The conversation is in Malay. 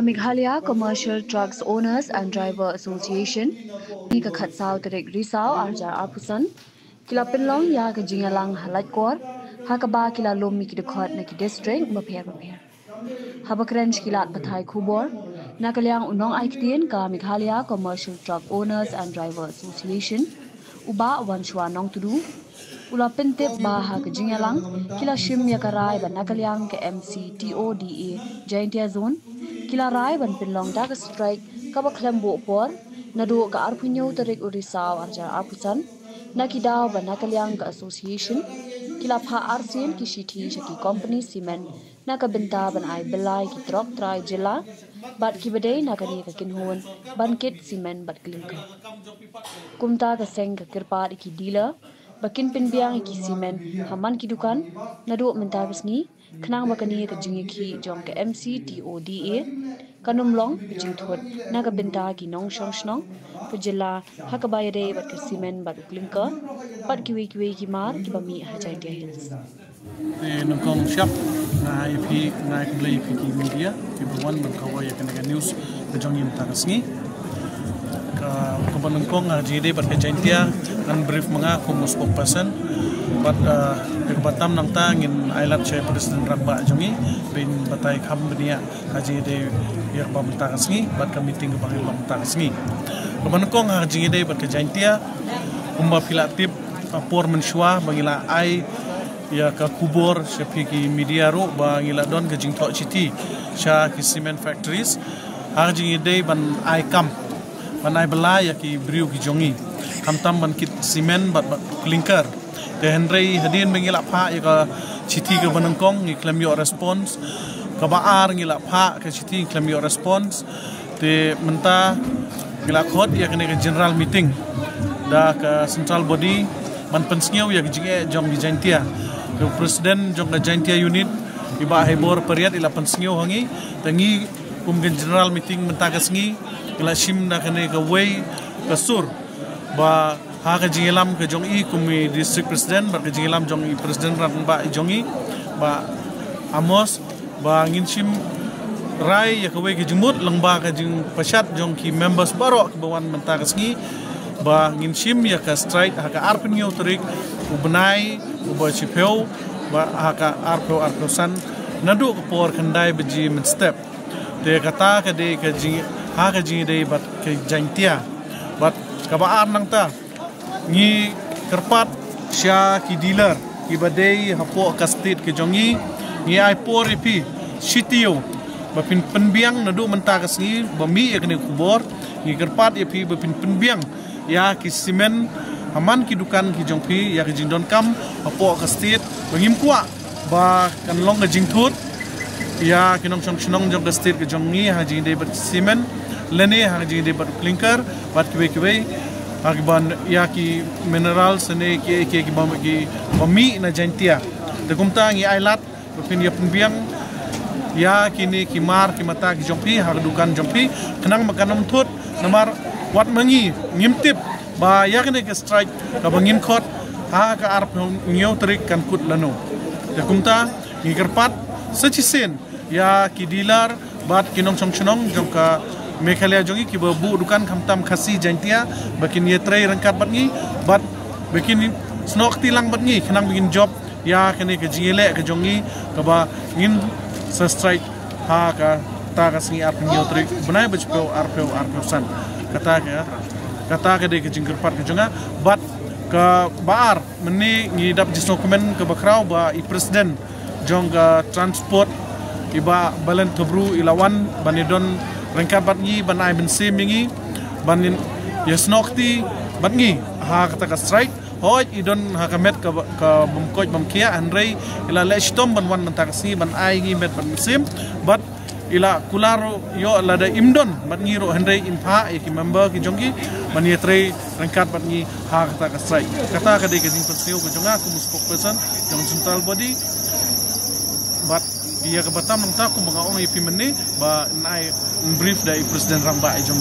Meghalaya Commercial Trucks Owners and Driver Association ni ka khatsau terek risau arjar arpusan kila penlong ya ka jingalang halat kor hakaba kila lomi ki dekhot na ki district maper habakrench kilat bathai khubor nakalyang unong aiktien ka Meghalaya Commercial Truck Owners and Driver Association uba wanshwa nong tudu ula pentep baha ke jingalang kila shim ya karai ban nakalyang ke MCTODA Jaintia Zone kila rai ban pinlong dak strike ka baklembo por nadu ka arpunyo tarik urisau arjar arpusan nakidaw ban nakalyang ka association kila pha arsin ki shithi shaki company cement nakabenta ban ai belai ki trok trai jila bat ki bedai nakani ka kinhon ban kit cement bat klinka kumta ka seng ka kirpat ki dealer bakin pinbiang ki cement haman ki dukan nadu mentabisni khnang bakani ka jingi ki jong ka MCTODA kanumlong pijing thot naga binta ki nong shong shnong pujila hakabayade bat ka cement bat uklinka pat kiwe ki mar ki bami hajai dia hills nongkong siap na IP na klay ki media ki buwan man kaway ka news bejong yim tagasngi Kebanungkong JD bat Jaintia dan brief mga kumu spokesperson bat kebatam nang tangin ailat chay Presiden Ramba jongi bin batay kambnia JD yak pamtagasngi bat ka meeting bang pamtagasngi Kebanungkong JD bat Jaintia umba pilatip por mensyua bangila ai ya ka kubor sepiki media ro bangila don ke jingto city sha ki cement factories JD ban ai kam Panai belai ya ki beriu ki jongi, kamtam ban kit cement bat clinker. Te Henry hadin mengilap pa ya ka citi ke Banangkong ni claim your response. Kabaar ngilap pa ke citi claim your response. Te menta ngilap khot ya kene ke general meeting. Da ke central body man pensngiau ya ki jinge jong di Jaintia. Ke presiden jong ke Jaintia unit iba hebor periat ila pensngiau hangi tangi kum ke general meeting menta kasngi ila shim na kene ka way kasur ba ha ka jingilam ke jong i kumi district president ba ka jingilam jong i president ran ba jongi ba amos ba ngin shim rai ya ka way ke jumut lang ba ka jing pasat jong ki members baro ke bawan menta kasngi ba ngin shim ya ka strike ha ka arpin yo trik ubnai uba chipeu ba ha ka arpo san nadu ko por kandai beji men step te kata ka de ka jing ha jing dei bat ke Jaintia bat kabaar nang ta ngi kerpat sya ki dealer ki badei hapo ka state ke jongi ngi ai por pi sitio ba pin penbiang nadu menta ka sngi ba mi ekne kubor ngi kerpat ya pi ba pin penbiang ya ki cement haman ki dukan ki jongpi ya ki jingdon kam hapo ka state bangim kwa ba kan long ka jingthut ya kinong chong jong ka state ke jongi ha jing dei bat cement lene ha jing dei bat clinker bat kiwe akiban ya ki minerals ne ki bami na Jaintia de kumta ngi ailat pin ya penbiang ya kini ki mar ki mata ki jompi ha dukan jompi kenang makanam thut namar wat mangi ngimtip ba ya kini ke strike ka bangin khot ha ka arp ngeu trik kan kut lano de kumta ngi kerpat sechisen ya ki dealer bat kinong chong jong ka Meghalaya jongi ki bu dukan kamtam khasi Jaintia bakin ye tray rangkat bat ngi bat bakin snok tilang bat ngi khenang bikin job ya kene ke jingele ke jongi ka ba ngin sa strike ha ka ta ka singi ap ngi otri bunai bachpo arpo san kata ke de ke jingker pat ke jonga bat ka baar meni ngi dap jis dokumen ke bakrau ba i presiden jong ka transport iba balen tobru ilawan banidon rangkat bat ngi ban ai ben sim ngi banin yesnokti bat ngi ha kata ka strike hoj idon ha ka met ka bumkoj bamkia anrei ila lechtom ban wan taksi ban ai ngi met ban sim bat ila kularo yo lada imdon bat ngi ro henrei impa ki member ki jongi ban yetre rangkat bat ngi ha kata ka strike kata ka de ke jing persio ko jonga ku spokesperson jong central body bat dia ke Batam nang taku mga ong ipimene ba nai brief dari Presiden Ramba Ejong.